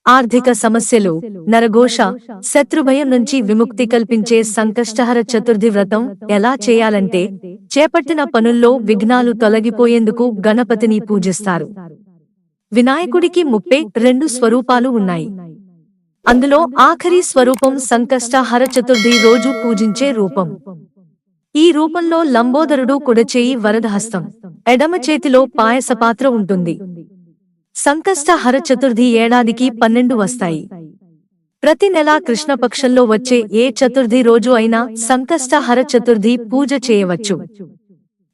ఆర్థిక సమస్యలు, నరఘోష, శత్రుభయం నుంచి విముక్తి కల్పించే సంకష్టహర చతుర్థి వ్రతం ఎలా చేయాలంటే, చేపట్టిన పనుల్లో విఘ్నాలు తొలగిపోయేందుకు గణపతిని పూజిస్తారు. వినాయకుడికి 32 స్వరూపాలు ఉన్నాయి. అందులో ఆఖరి స్వరూపం సంకష్టహర చతుర్థి రోజు పూజించే రూపం. ఈ రూపంలో లంబోదరుడు కుడచేయి వరదహస్తం, ఎడమ చేతిలో పాయసపాత్ర ఉంటుంది. సంకష్టహర చతుర్థి ఏడాదికి 12 వస్తాయి. ప్రతి నెలా కృష్ణపక్షంలో వచ్చే ఏ చతుర్థి రోజు అయినా సంకష్టహర చతుర్థి పూజ చేయవచ్చు.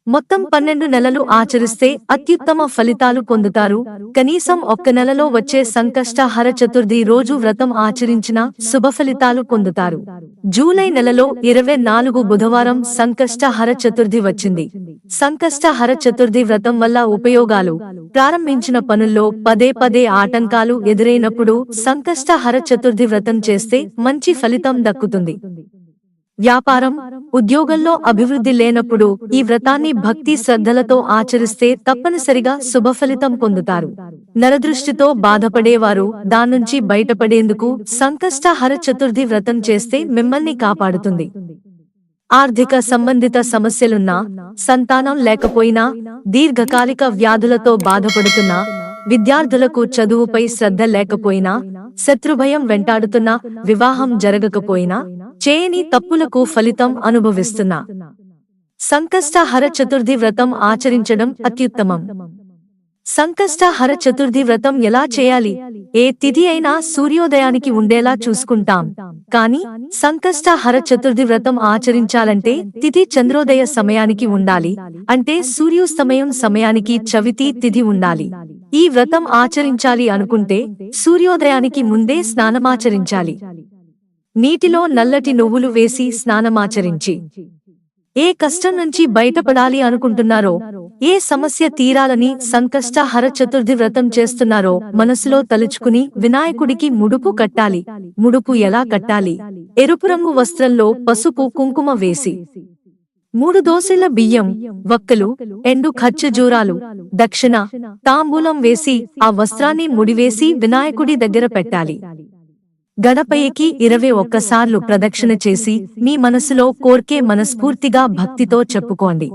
మొత్తం 12 నెలలు ఆచరిస్తే అత్యుత్తమ ఫలితాలు పొందుతారు. కనీసం ఒక్క నెలలో వచ్చే సంకష్టహర చతుర్థి రోజు వ్రతం ఆచరించినా శుభఫలితాలు పొందుతారు. జూలై నెలలో 24 బుధవారం సంకష్టహర చతుర్థి వచ్చింది. సంకష్టహర చతుర్థి వ్రతం వల్ల ఉపయోగాలు: ప్రారంభించిన పనుల్లో పదే ఆటంకాలు ఎదురైనప్పుడు సంకష్టహర చతుర్థి వ్రతం చేస్తే మంచి ఫలితం దక్కుతుంది. వ్యాపారం, ఉద్యోగంలో అభివృద్ధి లేనప్పుడు ఈ వ్రతాన్ని భక్తి శ్రద్ధలతో ఆచరిస్తే తప్పనిసరిగా శుభఫలితం పొందుతారు. నరదృష్టితో బాధపడేవారు దాన్నుంచి బయటపడేందుకు సంకష్టహర చతుర్థి వ్రతం చేస్తే మిమ్మల్ని కాపాడుతుంది. ఆర్థిక సంబంధిత సమస్యలున్నా, సంతానం లేకపోయినా, దీర్ఘకాలిక వ్యాధులతో బాధపడుతున్నా, విద్యార్థులకు చదువుపై శ్రద్ధ లేకపోయినా, శత్రుభయం వెంటాడుతున్నా, వివాహం జరగకపోయినా, చేయని తప్పులకు ఫలితం అనుభవిస్తున్నా సంకష్టహర చతుర్థి వ్రతం ఆచరించడం అత్యుత్తమం. సంకష్టహర చతుర్థి వ్రతం ఎలా చేయాలి? ఏ తిథి అయినా సూర్యోదయానికి ఉండేలా చూసుకుంటాం. కానీ సంకష్టహర చతుర్థి వ్రతం ఆచరించాలంటే తిథి చంద్రోదయ సమయానికి ఉండాలి. అంటే సూర్యోస్తమయం సమయానికి చవితి తిథి ఉండాలి. ఈ వ్రతం ఆచరించాలి అనుకుంటే సూర్యోదయానికి ముందే స్నానమాచరించాలి. నీటిలో నల్లటి నువ్వులు వేసి స్నానమాచరించి ఏ కష్టం నుంచి బయటపడాలి అనుకుంటున్నారో, ఏ సమస్య తీరాలని సంకష్టహర చతుర్థి వ్రతం చేస్తున్నారో మనసులో తలుచుకుని వినాయకుడికి ముడుపు కట్టాలి. ముడుపు ఎలా కట్టాలి? ఎరుపు రంగు వస్త్రంలో పసుపు కుంకుమ వేసి 3 దోసెళ్ల బియ్యం, వక్కలు, ఎండు ఖర్జూరాలు, దక్షిణ, తాంబూలం వేసి ఆ వస్త్రాన్ని ముడివేసి వినాయకుడి దగ్గర పెట్టాలి. గణపయ్యకి 21 సార్లు ప్రదక్షిణ చేసి మీ మనసులో కోర్కే మనస్ఫూర్తిగా భక్తితో చెప్పుకోండి.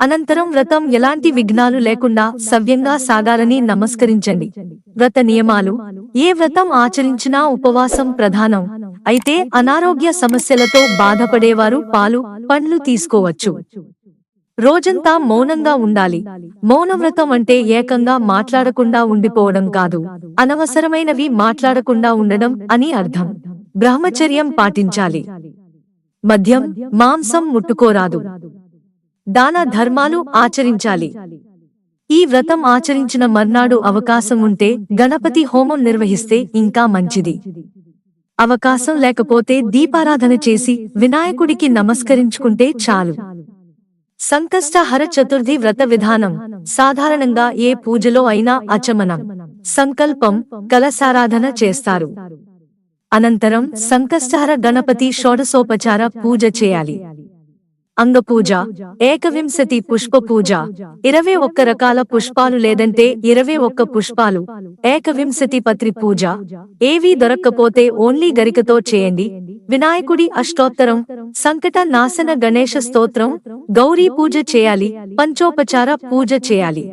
అనంతరం వ్రతం ఎలాంటి విఘ్నాలు లేకుండా సవ్యంగా సాగాలని నమస్కరించండి. వ్రత నియమాలు: ఏ వ్రతం ఆచరించినా ఉపవాసం ప్రధానం. అయితే అనారోగ్య సమస్యలతో బాధపడేవారు పాలు, పండ్లు తీసుకోవచ్చు. రోజంతా మౌనంగా ఉండాలి. మౌనవ్రతం అంటే ఏకంగా మాట్లాడకుండా ఉండిపోవడం కాదు, అనవసరమైనవి మాట్లాడకుండా ఉండడం అని అర్థం. బ్రహ్మచర్యం పాటించాలి. మద్యం, మాంసం ముట్టుకోరాదు. దాన ధర్మాలు ఆచరించాలి. ఈ వ్రతం ఆచరించిన మర్నాడు అవకాశం ఉంటే గణపతి హోమం నిర్వహిస్తే ఇంకా మంచిది. అవకాశం లేకపోతే దీపారాధన చేసి వినాయకుడికి నమస్కరించుకుంటే చాలు. సంకష్టహర చతుర్థి వ్రత విధానం: సాధారణంగా ఏ పూజలో అయినా ఆచమనం, సంకల్పం, కలశారాధన చేస్తారు. అనంతరం సంకష్టహర గణపతి షోడశోపచార పూజ చేయాలి. అంగపూజ, 21 పుష్ప పూజ, 21 రకాల పుష్పాలు లేదంటే 21 పుష్పాలు, 21 పత్రి పూజ. ఏవీ దొరక్కపోతే ఓన్లీ గరికతో చేయండి. వినాయకుడి అష్టోత్తరం, సంకట నాశన గణేశ స్తోత్రం, గౌరీ పూజ చేయాలి. పంచోపచార పూజ చేయాలి.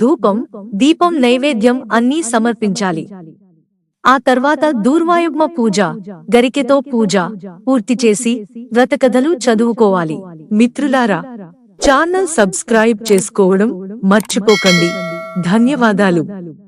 ధూపం, దీపం, నైవేద్యం అన్నీ సమర్పించాలి. ఆ తర్వాత దూర్వాయుగ్మ పూజ, గరికెతో పూజ పూర్తి చేసి వ్రతకథలు చదువుకోవాలి. మిత్రులారా, ఛానల్ సబ్స్క్రైబ్ చేసుకోవడం మర్చిపోకండి. ధన్యవాదాలు.